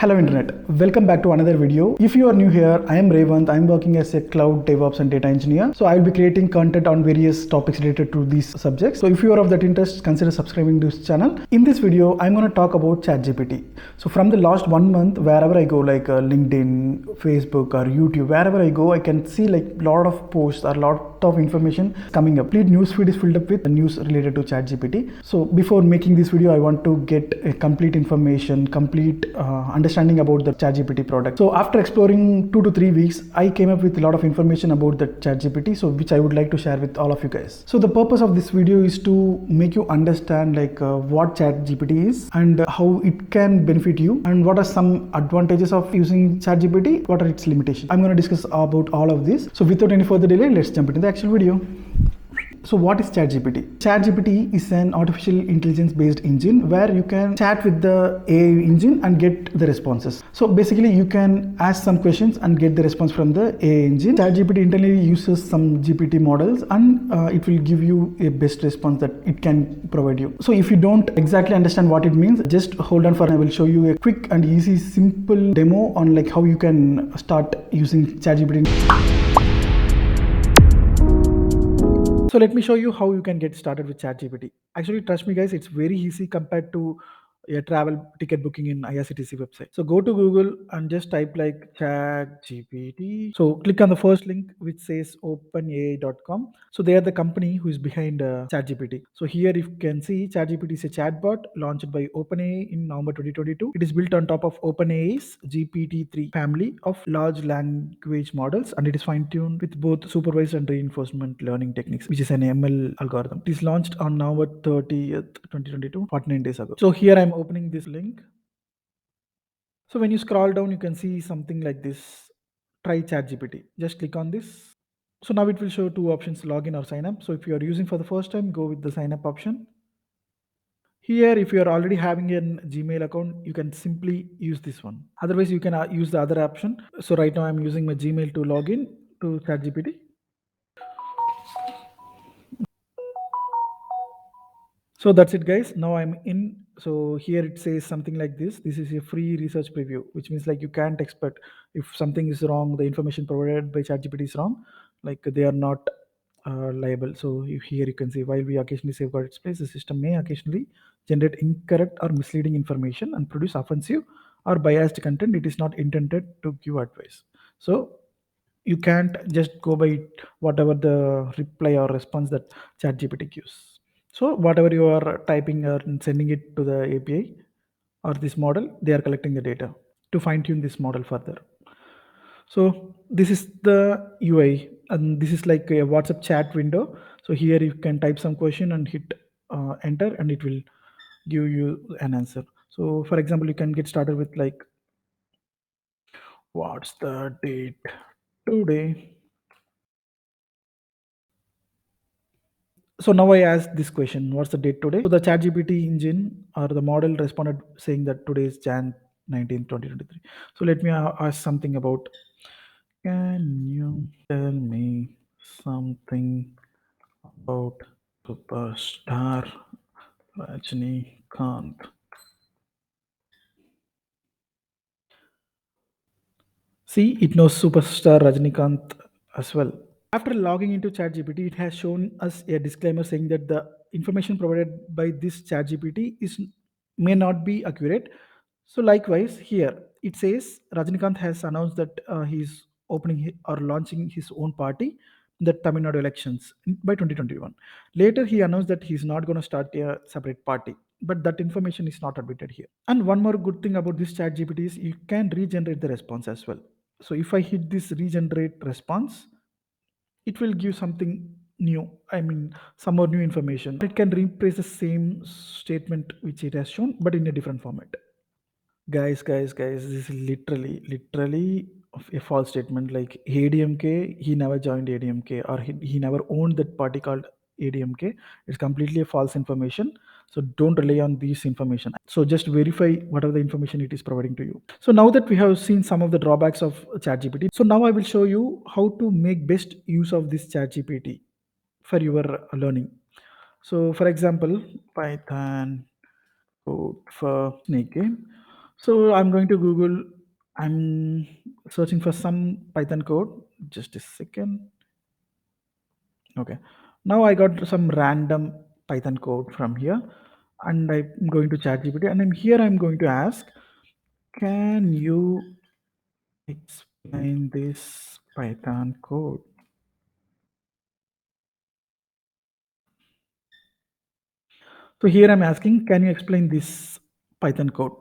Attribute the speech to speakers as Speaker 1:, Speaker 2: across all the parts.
Speaker 1: Hello Internet, welcome back to another video. If you are new here, I am Revanth. I am working as a cloud DevOps and data engineer. So I will be creating content on various topics related to these subjects. So if you are of that interest, consider subscribing to this channel. In this video, I'm going to talk about ChatGPT. So from the last 1 month, wherever I go, like LinkedIn, Facebook or YouTube, wherever I go, I can see like a lot of posts or a lot of information coming up. Complete newsfeed is filled up with news related to ChatGPT. So before making this video, I want to get a complete information, complete understanding about the ChatGPT product. So after exploring 2 to 3 weeks, I came up with a lot of information about the ChatGPT, so which I would like to share with all of you guys. So the purpose of this video is to make you understand like what ChatGPT is and how it can benefit you, and what are some advantages of using ChatGPT, what are its limitations. I'm going to discuss about all of this. So without any further delay, let's jump into the actual video. So what is ChatGPT? ChatGPT is an artificial intelligence based engine where you can chat with the AI engine and get the responses. So basically you can ask some questions and get the response from the AI engine. ChatGPT internally uses some GPT models and it will give you a best response that it can provide you. So if you don't exactly understand what it means, just hold on for I will show you a quick and easy simple demo on like how you can start using ChatGPT. So let me show you how you can get started with ChatGPT. Actually, trust me guys, it's very easy compared to a travel ticket booking in IRCTC website. So go to Google and just type like ChatGPT. So click on the first link which says openai.com. So they are the company who is behind ChatGPT. So here you can see ChatGPT is a chatbot launched by OpenAI in November 2022. It is built on top of OpenAI's GPT-3 family of large language models, and it is fine-tuned with both supervised and reinforcement learning techniques, which is an ML algorithm. It is launched on November 30th, 2022, 49 days ago. So here I'm opening this link. So when you scroll down, you can see something like this. Try ChatGPT. Just click on this. So now it will show two options, login or sign up. So if you are using for the first time, go with the sign up option. Here, if you are already having a Gmail account, you can simply use this one. Otherwise, you can use the other option. So right now I'm using my Gmail to log in to ChatGPT. So that's it guys. Now I'm in. So here it says something like this. This is a free research preview, which means like you can't expect if something is wrong, the information provided by ChatGPT is wrong, like they are not liable. So here you can see, while we occasionally safeguard its place, the system may occasionally generate incorrect or misleading information and produce offensive or biased content. It is not intended to give advice. So you can't just go by whatever the reply or response that ChatGPT gives. So whatever you are typing or sending it to the API or this model, they are collecting the data to fine tune this model further. So this is the UI, and this is like a WhatsApp chat window. So here you can type some question and hit enter, and it will give you an answer. So for example, you can get started with like, what's the date today? So now I asked this question, what's the date today? So the ChatGPT engine or the model responded saying that today is Jan 19th, 2023. So let me ask something about, can you tell me something about superstar Rajnikant? See, it knows superstar Rajnikant as well. After logging into ChatGPT, it has shown us a disclaimer saying that the information provided by this ChatGPT is may not be accurate. So likewise, here it says Rajnikant has announced that he is or launching his own party in the Tamil Nadu elections by 2021. Later, he announced that he's not going to start a separate party, but that information is not admitted here. And one more good thing about this ChatGPT is you can regenerate the response as well. So if I hit this regenerate response, it will give something new, I mean some more new information. It can rephrase the same statement which it has shown but in a different format. Guys, this is literally a false statement. Like ADMK, he never joined ADMK, or he never owned that party called ADMK. It's completely a false information. So don't rely on this information. So just verify whatever the information it is providing to you. So now that we have seen some of the drawbacks of ChatGPT, so now I will show you how to make best use of this ChatGPT for your learning. So for example, Python code for snake game. So I'm going to Google. I'm searching for some Python code. Just a second. Okay. Now I got some random Python code from here, and I'm going to ChatGPT, and I'm going to ask, can you explain this Python code? So here I'm asking, can you explain this Python code?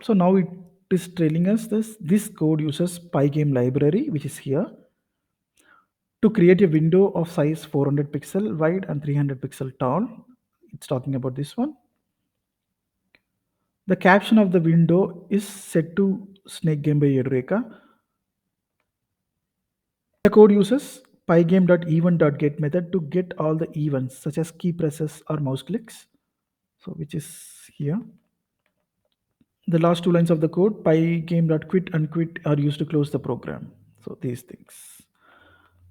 Speaker 1: So now it is telling us this code uses Pygame library, which is here, to create a window of size 400 pixel wide and 300 pixel tall. It's talking about this one. The caption of the window is set to Snake Game by Eureka. The code uses pygame.event.get method to get all the events such as key presses or mouse clicks. So which is here. The last two lines of the code, pygame.quit and quit, are used to close the program. So these things.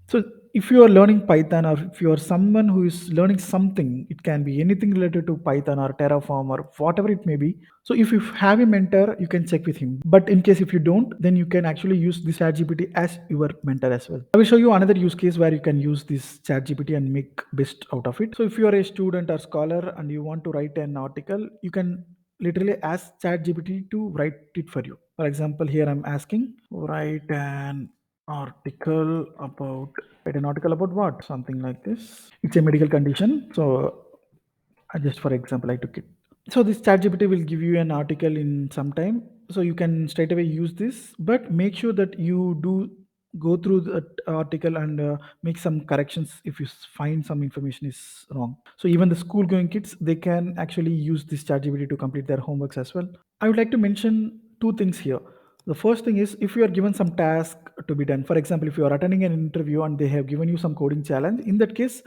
Speaker 1: So if you are learning Python, or if you are someone who is learning something, it can be anything related to Python or Terraform or whatever it may be. So if you have a mentor, you can check with him. But in case if you don't, then you can actually use this ChatGPT as your mentor as well. I will show you another use case where you can use this ChatGPT and make best out of it. So if you are a student or scholar and you want to write an article, you can literally ask ChatGPT to write it for you. For example, here I'm asking, write an article about what, something like this. It's a medical condition, so just for example I took it. So this ChatGPT will give you an article in some time, so you can straight away use this, but make sure that you do go through the article and make some corrections if you find some information is wrong. So even the school going kids, they can actually use this ChatGPT to complete their homeworks as well. I would like to mention two things here. The first thing is, if you are given some task to be done, for example, if you are attending an interview and they have given you some coding challenge, in that case,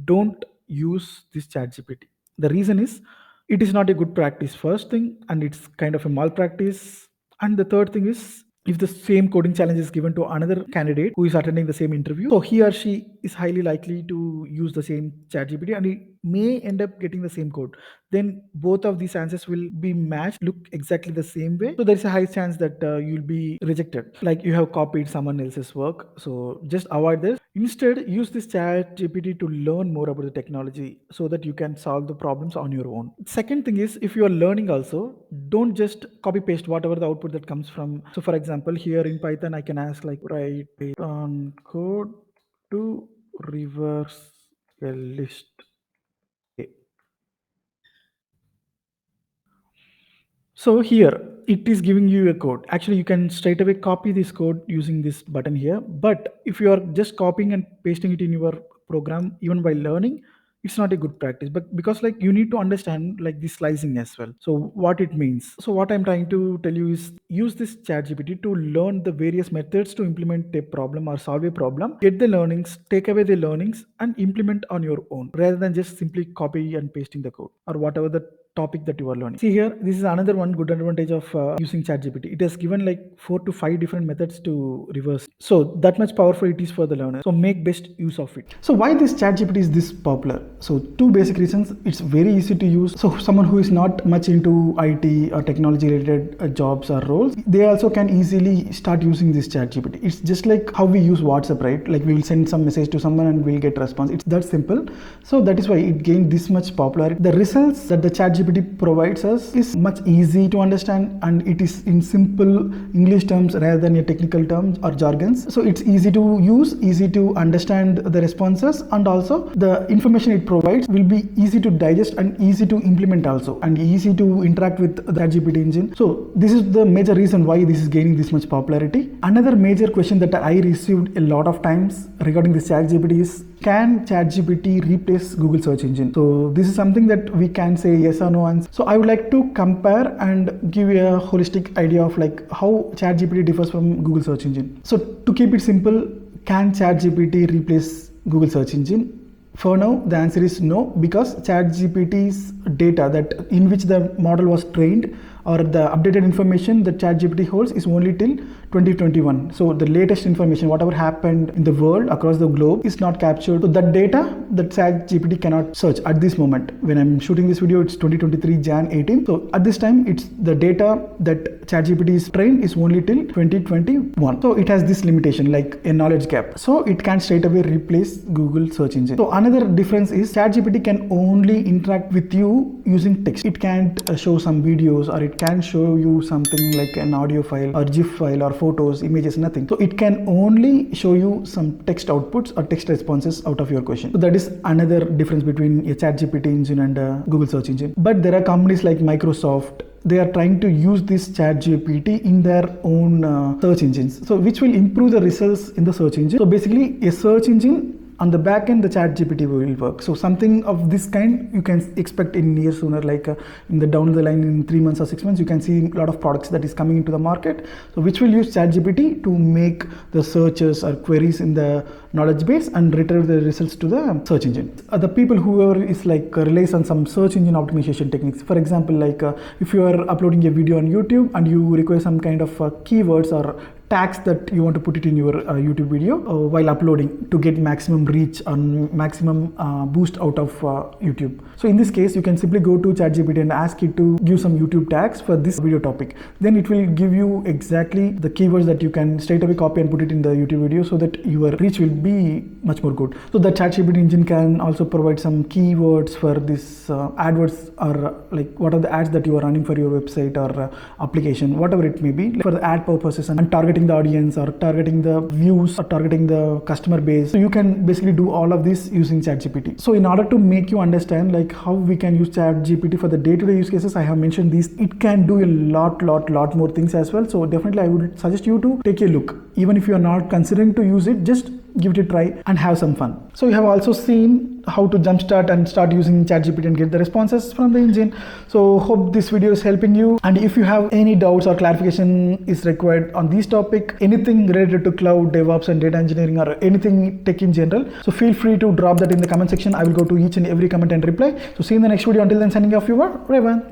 Speaker 1: don't use this ChatGPT. The reason is, it is not a good practice, first thing, and it's kind of a malpractice. And the third thing is, if the same coding challenge is given to another candidate who is attending the same interview, so he or she is highly likely to use the same ChatGPT and he may end up getting the same code. Then both of these answers will be matched, look exactly the same way. So there's a high chance that you'll be rejected, like you have copied someone else's work. So just avoid this. Instead, use this ChatGPT to learn more about the technology so that you can solve the problems on your own. Second thing is, if you are learning also, don't just copy paste whatever the output that comes from. So for example, here in Python, I can ask like, write Python code to reverse a list. So here it is giving you a code. Actually, you can straight away copy this code using this button here. But if you are just copying and pasting it in your program, even while learning, it's not a good practice. But because like you need to understand like the slicing as well. So what it means. So what I'm trying to tell you is, use this ChatGPT to learn the various methods to implement a problem or solve a problem. Get the learnings, take away the learnings, and implement on your own rather than just simply copy and pasting the code or whatever the topic that you are learning. See here, this is another one good advantage of using ChatGPT. It has given like 4 to 5 different methods to reverse. So that much powerful it is for the learner. So make best use of it. So why this ChatGPT is this popular? So two basic reasons. It's very easy to use. So someone who is not much into IT or technology related jobs or roles, they also can easily start using this ChatGPT. It's just like how we use WhatsApp, right? Like we will send some message to someone and we'll get a response. It's that simple. So that is why it gained this much popularity. The results that the ChatGPT provides us is much easy to understand, and it is in simple English terms rather than a technical terms or jargons. So it's easy to use, easy to understand the responses, and also the information it provides will be easy to digest and easy to implement also, and easy to interact with the ChatGPT engine. So this is the major reason why this is gaining this much popularity. Another major question that I received a lot of times regarding this ChatGPT is, can ChatGPT replace Google search engine? So this is something that we can say yes or no answer. So I would like to compare and give you a holistic idea of like how ChatGPT differs from Google search engine. So to keep it simple, can ChatGPT replace Google search engine? For now, the answer is no, because ChatGPT's data that in which the model was trained or the updated information that ChatGPT holds is only till 2021. So the latest information, whatever happened in the world across the globe, is not captured. So that data that ChatGPT cannot search at this moment. When I'm shooting this video, it's 2023 Jan 18. So at this time, it's the data that ChatGPT is trained is only till 2021. So it has this limitation, like a knowledge gap. So it can straight away replace Google search engine. So another difference is ChatGPT can only interact with you using text. It can't show some videos, or it can show you something like an audio file or GIF file or photos, images, nothing. So it can only show you some text outputs or text responses out of your question. So that is another difference between a ChatGPT engine and a Google search engine. But there are companies like Microsoft. They are trying to use this ChatGPT in their own search engines, so which will improve the results in the search engine. So basically, a search engine on the back end, the ChatGPT will work. So something of this kind you can expect in near sooner, like in the down the line in 3 months or 6 months, you can see a lot of products that is coming into the market. So which will use ChatGPT to make the searches or queries in the knowledge base and retrieve the results to the search engine. The people whoever is like relies on some search engine optimization techniques. For example, like if you are uploading a video on YouTube and you require some kind of keywords or tags that you want to put it in your YouTube video while uploading to get maximum reach and maximum boost out of YouTube. So in this case, you can simply go to ChatGPT and ask it to give some YouTube tags for this video topic. Then it will give you exactly the keywords that you can straight away copy and put it in the YouTube video, so that your reach will be much more good. So the ChatGPT engine can also provide some keywords for this AdWords, or like what are the ads that you are running for your website or application, whatever it may be, like for the ad purposes and targeting the audience or targeting the views or targeting the customer base. So you can basically do all of this using ChatGPT. So in order to make you understand like how we can use ChatGPT for the day-to-day use cases, I have mentioned these. It can do a lot more things as well. So definitely I would suggest you to take a look. Even if you are not considering to use it, just give it a try and have some fun. So you have also seen how to jumpstart and start using ChatGPT and get the responses from the engine. So hope this video is helping you. And if you have any doubts or clarification is required on this topic, anything related to cloud, DevOps and data engineering, or anything tech in general, so feel free to drop that in the comment section. I will go to each and every comment and reply. So see you in the next video. Until then, signing off, your Revanth.